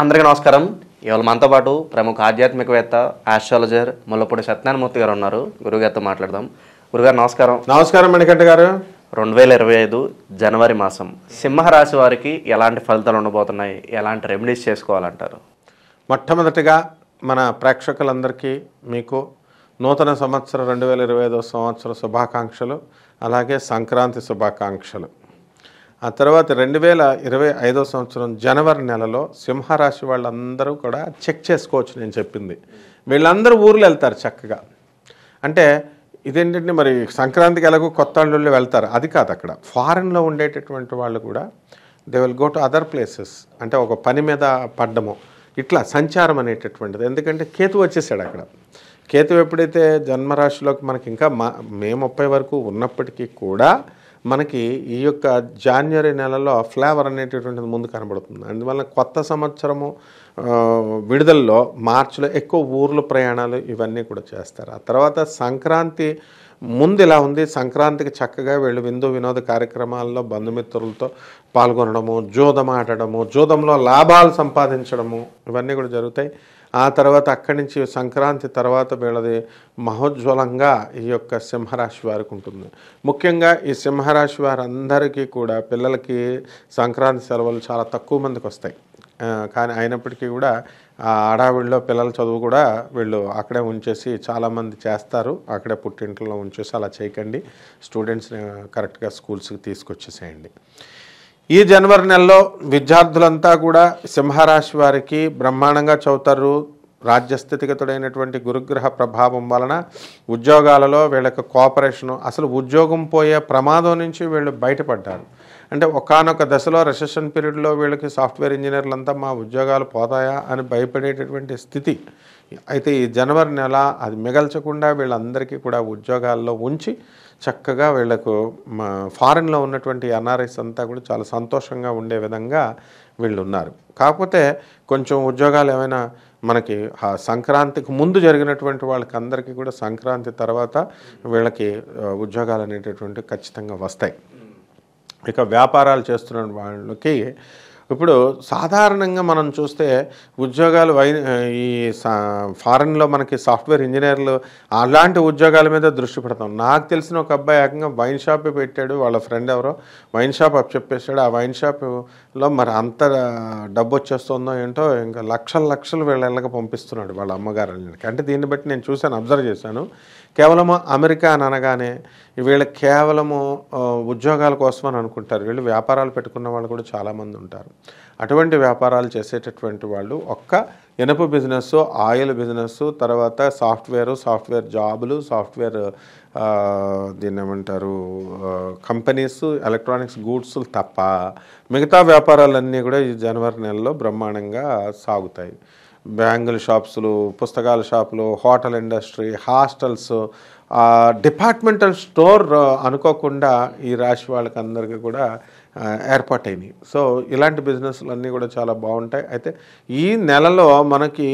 అందరికీ నమస్కారం. ఇవాళ మనతో పాటు ప్రముఖ ఆధ్యాత్మికవేత్త ఆస్ట్రాలజర్ ముల్లపూడి సత్యనారాయణమూర్తి గారు ఉన్నారు. గురుగారితో మాట్లాడదాం. గురుగారు నమస్కారం. నమస్కారం మణికంఠ గారు. 2025 జనవరి మాసం సింహరాశి వారికి ఎలాంటి ఫలితాలు ఉండబోతున్నాయి, ఎలాంటి రెమెడీస్ చేసుకోవాలంటారు? మొట్టమొదటిగా మన ప్రేక్షకులందరికీ మీకు నూతన సంవత్సరం 2025 సంవత్సర శుభాకాంక్షలు, అలాగే సంక్రాంతి శుభాకాంక్షలు. ఆ తర్వాత 2025 సంవత్సరం జనవరి నెలలో సింహరాశి వాళ్ళందరూ కూడా చెక్ చేసుకోవచ్చు. నేను చెప్పింది వీళ్ళందరూ ఊర్లు వెళ్తారు చక్కగా. అంటే ఇదేంటంటే మరి సంక్రాంతికి ఎలాగో కొత్త వాళ్ళు వెళ్తారు, అది కాదు. అక్కడ ఫారెన్లో ఉండేటటువంటి వాళ్ళు కూడా they will go to other places. అంటే ఒక పని మీద పడ్డము, ఇట్లా సంచారం అనేటటువంటిది. ఎందుకంటే కేతు వచ్చేసాడు అక్కడ. కేతు ఎప్పుడైతే జన్మరాశిలోకి మనకి ఇంకా మే 30 వరకు ఉన్నప్పటికీ కూడా మనకి ఈ యొక్క జాన్వరి నెలలో ఫ్లేవర్ అనేటటువంటిది ముందు కనబడుతుంది. అందువల్ల కొత్త సంవత్సరము విడుదలలో మార్చిలో ఎక్కువ ఊర్లు ప్రయాణాలు ఇవన్నీ కూడా చేస్తారు. ఆ తర్వాత సంక్రాంతి ముందు ఇలా ఉంది. సంక్రాంతికి చక్కగా వీళ్ళు విందు వినోద కార్యక్రమాల్లో బంధుమిత్రులతో పాల్గొనడము, జూదం ఆడడము, జూదంలో లాభాలు సంపాదించడము ఇవన్నీ కూడా జరుగుతాయి. ఆ తర్వాత అక్కడి నుంచి సంక్రాంతి తర్వాత వీళ్ళది మహోజ్వలంగా ఈ యొక్క సింహరాశి వారికి ఉంటుంది. ముఖ్యంగా ఈ సింహరాశి వారందరికీ కూడా పిల్లలకి సంక్రాంతి సెలవులు చాలా తక్కువ మందికి వస్తాయి. కానీ అయినప్పటికీ కూడా ఆ హడావిడిలో పిల్లల చదువు కూడా వీళ్ళు అక్కడే ఉంచేసి చాలామంది చేస్తారు. అక్కడే పుట్టింట్లో ఉంచేసి అలా చేయకండి. స్టూడెంట్స్ని కరెక్ట్గా స్కూల్స్కి తీసుకొచ్చేసేయండి. ఈ జనవరి నెలలో విద్యార్థులంతా కూడా సింహరాశి వారికి బ్రహ్మాండంగా చదువుతారు. రాజ్యస్థితిగతుడైనటువంటి గురుగ్రహ ప్రభావం వలన ఉద్యోగాలలో వీళ్ళకి కోఆపరేషను, అసలు ఉద్యోగం పోయే ప్రమాదం నుంచి వీళ్ళు బయటపడ్డారు. అంటే ఒకానొక దశలో రిసెషన్ పీరియడ్లో వీళ్ళకి సాఫ్ట్వేర్ ఇంజనీర్లంతా మా ఉద్యోగాలు పోతాయా అని భయపడేటటువంటి స్థితి. అయితే ఈ జనవరి నెల అది మిగల్చకుండా వీళ్ళందరికీ కూడా ఉద్యోగాల్లో ఉంచి చక్కగా వీళ్లకు ఫారెన్లో ఉన్నటువంటి ఎన్ఆర్ఐస్ అంతా కూడా చాలా సంతోషంగా ఉండే విధంగా వీళ్ళు ఉన్నారు. కాకపోతే కొంచెం ఉద్యోగాలు ఏమైనా మనకి సంక్రాంతికి ముందు జరిగినటువంటి వాళ్ళకి అందరికీ కూడా సంక్రాంతి తర్వాత వీళ్ళకి ఉద్యోగాలు అనేటటువంటివి ఖచ్చితంగా వస్తాయి. ఇక వ్యాపారాలు చేస్తున్న వాళ్ళకి ఇప్పుడు సాధారణంగా మనం చూస్తే ఉద్యోగాలు ఈ ఫారెన్లో మనకి సాఫ్ట్వేర్ ఇంజనీర్లు అలాంటి ఉద్యోగాల మీద దృష్టి పెడతాం. నాకు తెలిసిన ఒక అబ్బాయి ఏకంగా వైన్ షాప్ పెట్టాడు. వాళ్ళ ఫ్రెండ్ ఎవరో వైన్ షాప్ చెప్పేశాడు. ఆ వైన్ షాప్లో మరి అంత డబ్బు వచ్చేస్తుందో ఏంటో ఇంకా లక్షలు వీళ్ళ ఇళ్ళకి పంపిస్తున్నాడు వాళ్ళ అమ్మగారు. అంటే దీన్ని బట్టి నేను చూశాను, అబ్జర్వ్ చేశాను. కేవలము అమెరికా అని అనగానే వీళ్ళు కేవలము ఉద్యోగాల కోసం అని అనుకుంటారు. వీళ్ళు వ్యాపారాలు పెట్టుకున్న వాళ్ళు కూడా చాలామంది ఉంటారు. అటువంటి వ్యాపారాలు చేసేటటువంటి వాళ్ళు ఒక్క ఇనుప బిజినెస్, ఆయిల్ బిజినెస్, తర్వాత సాఫ్ట్వేర్ జాబులు, సాఫ్ట్వేర్ దీన్ని ఏమంటారు కంపెనీస్, ఎలక్ట్రానిక్స్ గూడ్స్ తప్ప మిగతా వ్యాపారాలన్నీ కూడా ఈ జనవరి నెలలో బ్రహ్మాండంగా సాగుతాయి. బ్యాంగిల్ షాప్స్లు, పుస్తకాల షాపులు, hotel industry, hostels, departmental store అనుకోకుండా ఈ రాశి వాళ్ళకి అందరికీ కూడా ఏర్పాటైనవి. సో ఇలాంటి బిజినెస్లు అన్నీ కూడా చాలా బాగుంటాయి. అయితే ఈ నెలలో మనకి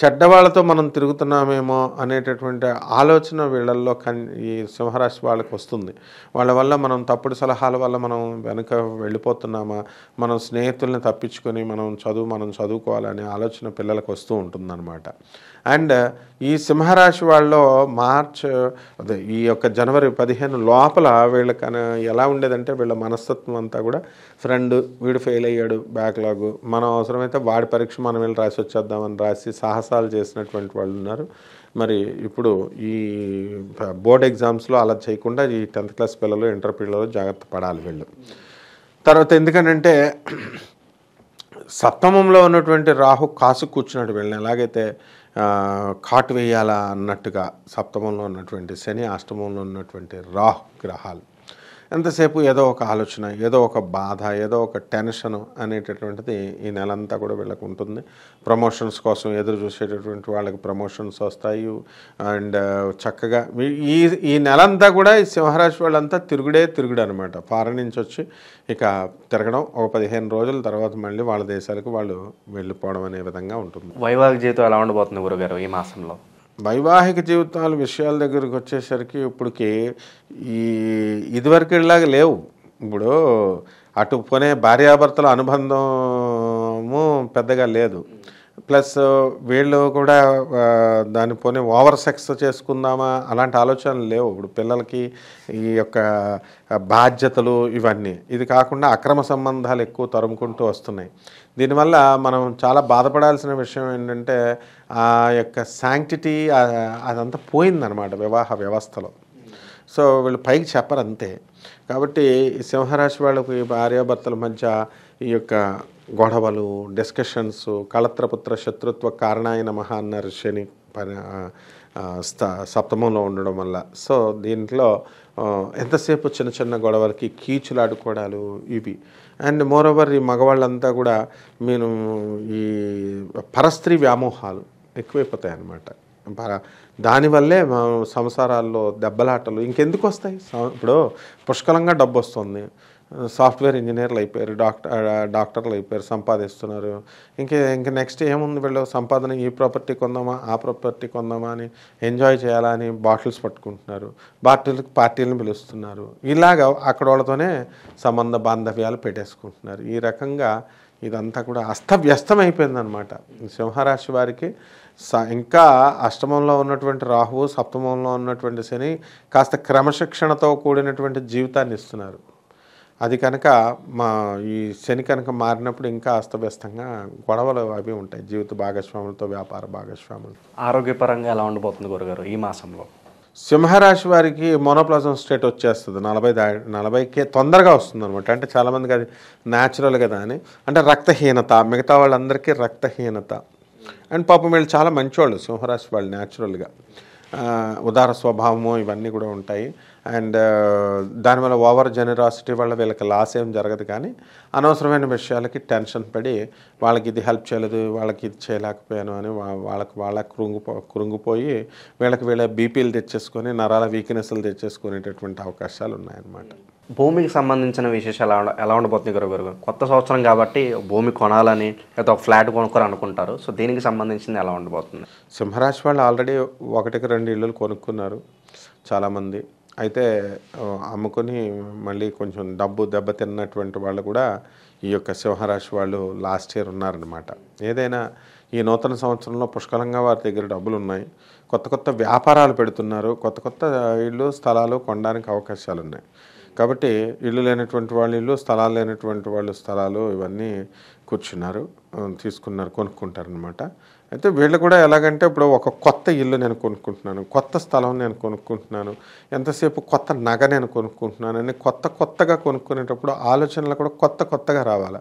చెడ్డవాళ్ళతో మనం తిరుగుతున్నామేమో అనేటటువంటి ఆలోచన వీళ్ళల్లో ఈ సింహరాశి వాళ్ళకి వస్తుంది. వాళ్ళ వల్ల మనం తప్పుడు సలహాల వల్ల మనం వెనుక వెళ్ళిపోతున్నామా, మనం స్నేహితుల్ని తప్పించుకొని మనం చదువుకోవాలనే ఆలోచన పిల్లలకు వస్తూ ఉంటుందన్నమాట. అండ్ ఈ సింహరాశి వాళ్ళలో ఈ యొక్క జనవరి 15 లోపల వీళ్ళకన్నా ఎలా ఉండేదంటే వీళ్ళ మనస్తత్వం అంతా కూడా ఫ్రెండ్ వీడు ఫెయిల్ అయ్యాడు, బ్యాక్లాగ్, మనం అవసరమైతే వాడి పరీక్ష మనం వెళ్ళి రాసి వచ్చేద్దామని రాసి సాహసాలు చేసినటువంటి వాళ్ళు ఉన్నారు. మరి ఇప్పుడు ఈ బోర్డ్ ఎగ్జామ్స్లో అలా చేయకుండా ఈ 10th క్లాస్ పిల్లలు, ఇంటర్ పిల్లలు జాగ్రత్త పడాలి వీళ్ళు. తర్వాత ఎందుకనంటే సప్తమంలో ఉన్నటువంటి రాహు కాసు కూర్చున్నాడు వీళ్ళని. ఎలాగైతే కాటు వేయాలా అన్నట్టుగా సప్తమంలో ఉన్నటువంటి శని, అష్టమంలో ఉన్నటువంటి రాహు గ్రహాలు ఎంతసేపు ఏదో ఒక ఆలోచన, ఏదో ఒక బాధ, ఏదో ఒక టెన్షన్ అనేటటువంటిది ఈ నెలంతా కూడా వీళ్ళకు ఉంటుంది. ప్రమోషన్స్ కోసం ఎదురు చూసేటటువంటి వాళ్ళకి ప్రమోషన్స్ వస్తాయి. అండ్ చక్కగా ఈ నెలంతా కూడా ఈ సింహరాశి వాళ్ళంతా తిరుగుడు అనమాట. ఫారెన్ నుంచి వచ్చి ఇక తిరగడం, ఒక 15 రోజుల తర్వాత మళ్ళీ వాళ్ళ దేశాలకు వాళ్ళు వెళ్ళిపోవడం అనే విధంగా ఉంటుంది. వైవాహిక జీవితం ఎలా ఉండబోతుంది గురుగారు ఈ మాసంలో? వైవాహిక జీవితాల విషయాల దగ్గరికి వచ్చేసరికి ఇప్పటికి ఇదివరకులాగా లేవు. ఇప్పుడు అటు పోనే భార్యాభర్తల అనుబంధం ప్రభావము పెద్దగా లేదు. ప్లస్ వీళ్ళు కూడా దాని పోనీ ఓవర్ సెక్స్ చేసుకుందామా అలాంటి ఆలోచనలు లేవు. ఇప్పుడు పిల్లలకి ఈ యొక్క బాధ్యతలు ఇవన్నీ, ఇది కాకుండా అక్రమ సంబంధాలు ఎక్కువ తరుముకుంటూ వస్తున్నాయి. దీనివల్ల మనం చాలా బాధపడాల్సిన విషయం ఏంటంటే ఆ యొక్క శాంక్టిటీ అదంతా పోయిందనమాట వివాహ వ్యవస్థలో. సో వీళ్ళు పైకి చెప్పరు అంతే. కాబట్టి ఈ సింహరాశి వాళ్ళకు ఈ భార్యాభర్తల మధ్య ఈ యొక్క గొడవలు, డిస్కషన్స్, కళత్రపుత్ర శత్రుత్వ కారణాయ నమః అన్నారు శని సప్తమంలో ఉండడం వల్ల. సో దీంట్లో ఎంతసేపు చిన్న చిన్న గొడవలకి కీచులాడుకోవడాలు ఇవి. అండ్ మోరోవర్ ఈ మగవాళ్ళంతా కూడా మీరు ఈ పరస్త్రీ వ్యామోహాలు ఎక్కువైపోతాయి అన్నమాట. దానివల్లే సంసారాల్లో దెబ్బలాటలు ఇంకెందుకు వస్తాయి. ఇప్పుడు పుష్కలంగా డబ్బు వస్తుంది, సాఫ్ట్వేర్ ఇంజనీర్లు అయిపోయారు, డాక్టర్లు అయిపోయారు, సంపాదిస్తున్నారు. ఇంకా నెక్స్ట్ ఏముంది వీళ్ళు సంపాదన, ఈ ప్రాపర్టీ కొందామా ఆ ప్రాపర్టీ కొందామా అని ఎంజాయ్ చేయాలా అని బాటిల్స్ పట్టుకుంటున్నారు, పార్టీలను పిలుస్తున్నారు. ఇలాగ అక్కడ వాళ్ళతోనే సంబంధ బాంధవ్యాలు పెట్టేసుకుంటున్నారు. ఈ రకంగా ఇదంతా కూడా అస్తవ్యస్తం అయిపోయిందనమాట. సింహరాశి వారికి ఇంకా అష్టమంలో ఉన్నటువంటి రాహువు, సప్తమంలో ఉన్నటువంటి శని కాస్త క్రమశిక్షణతో కూడినటువంటి జీవితాన్ని ఇస్తున్నారు. అది కనుక ఈ శని కనుక మారినప్పుడు ఇంకా అస్తవ్యస్తంగా గొడవలు అవి ఉంటాయి జీవిత భాగస్వాములతో, వ్యాపార భాగస్వాములు. ఆరోగ్యపరంగా ఎలా ఉండబోతుంది గురుగారు ఈ మాసంలో? సింహరాశి వారికి మోనోప్లాజం స్టేట్ వచ్చేస్తుంది. 40కే తొందరగా వస్తుంది అనమాట. అంటే చాలామందికి అది న్యాచురల్ కదా అని, అంటే రక్తహీనత, మిగతా వాళ్ళందరికీ రక్తహీనత. అండ్ పాపం వీళ్ళు చాలా మంచివాళ్ళు సింహరాశి వాళ్ళు, న్యాచురల్గా ఉదార స్వభావము ఇవన్నీ కూడా ఉంటాయి. అండ్ దానివల్ల ఓవర్ జెనరాసిటీ వల్ల వీళ్ళకి లాస్ ఏం జరగదు. కానీ అనవసరమైన విషయాలకి టెన్షన్ పడి వాళ్ళకి ఇది హెల్ప్ చేయలేదు, వాళ్ళకి ఇది చేయలేకపోయాను అని వాళ్ళకి కృంగిపోయి వీళ్ళ బీపీలు తెచ్చేసుకొని నరాల వీక్నెస్లు తెచ్చేసుకునేటటువంటి అవకాశాలు ఉన్నాయన్నమాట. భూమికి సంబంధించిన విశేషాలు ఎలా ఉండబోతుంది గురుగారు? కొత్త సంవత్సరం కాబట్టి భూమి కొనాలని లేదా ఒక ఫ్లాట్ కొనుక్కోరు అనుకుంటారు. సో దీనికి సంబంధించింది ఎలా ఉండబోతుంది? సింహరాశి వాళ్ళు ఆల్రెడీ 1-2 ఇళ్ళు కొనుక్కున్నారు చాలామంది. అయితే అమ్ముకొని మళ్ళీ కొంచెం డబ్బు దెబ్బతిన్నటువంటి వాళ్ళు కూడా ఈ యొక్క సింహరాశి వాళ్ళు లాస్ట్ ఇయర్ ఉన్నారనమాట. ఏదైనా ఈ నూతన సంవత్సరంలో పుష్కలంగా వారి దగ్గర డబ్బులు ఉన్నాయి, కొత్త వ్యాపారాలు పెడుతున్నారు, కొత్త ఇళ్ళు స్థలాలు కొనడానికి అవకాశాలు ఉన్నాయి. కాబట్టి ఇల్లు లేనటువంటి వాళ్ళు ఇల్లు, స్థలాలు లేనటువంటి వాళ్ళు స్థలాలు ఇవన్నీ కొనుక్కుంటారనమాట. అయితే వీళ్ళు కూడా ఎలాగంటే ఇప్పుడు ఒక కొత్త ఇల్లు నేను కొనుక్కుంటున్నాను, కొత్త స్థలం నేను కొనుక్కుంటున్నాను, ఎంతసేపు కొత్త నగ నేను కొనుక్కుంటున్నాను అని కొత్తగా కొనుక్కునేటప్పుడు ఆలోచనలు కూడా కొత్తగా రావాలి.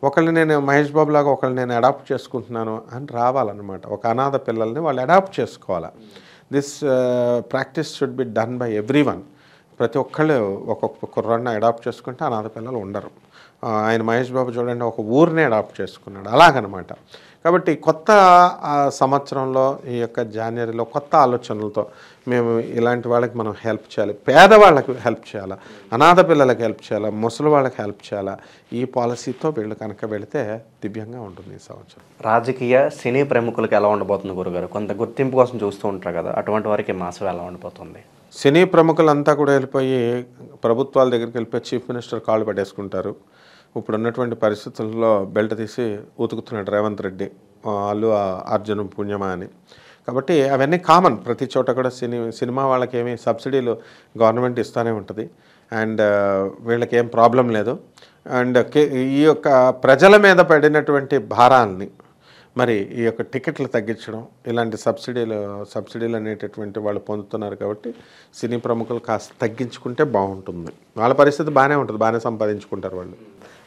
ఒకళ్ళని నేను మహేష్ బాబు లాగా ఒకళ్ళని నేను అడాప్ట్ చేసుకుంటున్నాను అని రావాలన్నమాట. ఒక అనాథ పిల్లల్ని వాళ్ళు అడాప్ట్ చేసుకోవాలి. This practice should be done by everyone. ప్రతి ఒక్కళ్ళు ఒక్కొక్క కుర్రాడిని అడాప్ట్ చేసుకుంటే అనాథ పిల్లలు ఉండరు. ఆయన మహేష్ బాబు చూడండి, ఒక ఊరిని అడాప్ట్ చేసుకున్నాడు అలాగనమాట. కాబట్టి కొత్త సంవత్సరంలో ఈ యొక్క జనవరిలో కొత్త ఆలోచనలతో మేము ఇలాంటి వాళ్ళకి మనం హెల్ప్ చేయాలి, పేదవాళ్ళకి హెల్ప్ చేయాలా, అనాథ పిల్లలకి హెల్ప్ చేయాలా, ముసలి వాళ్ళకి హెల్ప్ చేయాలా, ఈ పాలసీతో వీళ్ళు కనుక వెళితే దివ్యంగా ఉంటుంది ఈ సంవత్సరం. రాజకీయ సినీ ప్రముఖులకు ఎలా ఉండబోతుంది గురుగారు? కొంత గుర్తింపు కోసం చూస్తూ ఉంటారు కదా, అటువంటి వారికి మాసం ఎలా ఉండబోతుంది? సినీ ప్రముఖులంతా కూడా వెళ్ళిపోయి ప్రభుత్వాల దగ్గరికి వెళ్ళిపోయి చీఫ్ మినిస్టర్ కాళ్ళు పట్టేసుకుంటారు. ఇప్పుడు ఉన్నటువంటి పరిస్థితుల్లో బెల్ట్ తీసి ఉతుకుతున్నాడు రేవంత్ రెడ్డి, వాళ్ళు అర్జున్ పుణ్యమా అని. కాబట్టి అవన్నీ కామన్, ప్రతి చోట కూడా సినిమా వాళ్ళకి ఏమి సబ్సిడీలు గవర్నమెంట్ ఇస్తూనే ఉంటుంది. అండ్ వీళ్ళకి ఏం ప్రాబ్లం లేదు. అండ్ ఈ యొక్క ప్రజల మీద పడినటువంటి భారాల్ని మరి ఈ యొక్క టికెట్లు తగ్గించడం, ఇలాంటి సబ్సిడీలు అనేటటువంటి వాళ్ళు పొందుతున్నారు. కాబట్టి సినీ ప్రముఖులు కాస్త తగ్గించుకుంటే బాగుంటుంది. వాళ్ళ పరిస్థితి బాగానే ఉంటుంది, బాగానే సంపాదించుకుంటారు వాళ్ళు.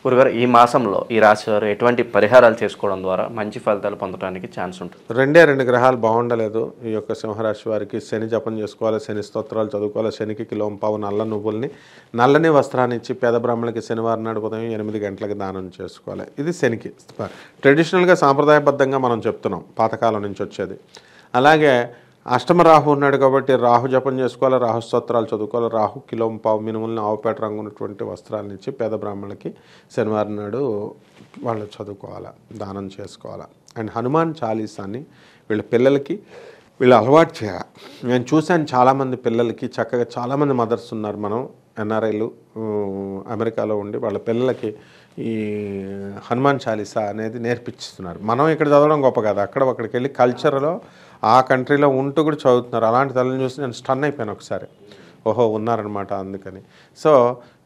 గురుగారు, ఈ మాసంలో ఈ రాశి వారు ఎటువంటి పరిహారాలు చేసుకోవడం ద్వారా మంచి ఫలితాలు పొందడానికి ఛాన్స్ ఉంటుంది? 2 గ్రహాలు బాగుండలేదు ఈ యొక్క సింహరాశి వారికి. శని జపం చేసుకోవాలి, శని స్తోత్రాలు చదువుకోవాలి, శనికి కిలోంపావు నల్ల నువ్వుల్ని, నల్లని వస్త్రాన్ని ఇచ్చి పేద బ్రాహ్మణులకి శనివారం నాడు ఉదయం 8 గంటలకు దానం చేసుకోవాలి. ఇది శనికి ట్రెడిషనల్గా సాంప్రదాయబద్ధంగా మనం చెప్తున్నాం, పాతకాలం నుంచి వచ్చేది. అలాగే అష్టమ రాహు ఉన్నాడు కాబట్టి రాహు జపం చేసుకోవాలి, రాహు స్తోత్రాలు చదువుకోవాలి, రాహు కిలోంపావు మినుములను ఆవుపేట రంగు ఉన్నటువంటి వస్త్రాలను ఇచ్చి పేద బ్రాహ్మణులకి శనివారం నాడు వాళ్ళు చదువుకోవాలి, దానం చేసుకోవాలి. అండ్ హనుమాన్ చాలీసాన్ని వీళ్ళ పిల్లలకి వీళ్ళు అలవాటు చేయాలి. నేను చూశాను చాలామంది పిల్లలకి చక్కగా, చాలామంది మదర్స్ ఉన్నారు మనం ఎన్ఆర్ఐలు అమెరికాలో ఉండి వాళ్ళ పిల్లలకి ఈ హనుమాన్ చాలీసా అనేది నేర్పిస్తున్నారు. మనం ఇక్కడ చదవడం గొప్ప కాదు, అక్కడికి వెళ్ళి కల్చర్లో ఆ కంట్రీలో ఉంటూ కూడా చదువుతున్నారు. అలాంటి తల్లిని చూసి నేను స్టన్ అయిపోయాను ఒకసారి, ఓహో ఉన్నారనమాట అందుకని. సో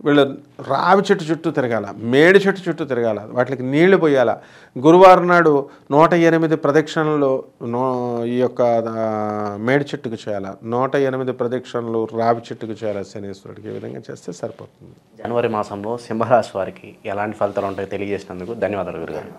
వీళ్ళు రావి చెట్టు చుట్టూ తిరగాల, మేడి చెట్టు చుట్టూ తిరగాల, వాటికి నీళ్లు పోయాల. గురువారం నాడు 108 ప్రదక్షిణలు ఈ యొక్క మేడి చెట్టుకు చేయాలి, 108 ప్రదక్షిణలు రావి చెట్టుకు చేయాలి శనీశ్వరుడికి. ఈ విధంగా చేస్తే సరిపోతుంది. జనవరి మాసంలో సింహరాశి వారికి ఎలాంటి ఫలితాలు ఉంటాయో తెలియజేసినందుకు ధన్యవాదాలు గురుగారు.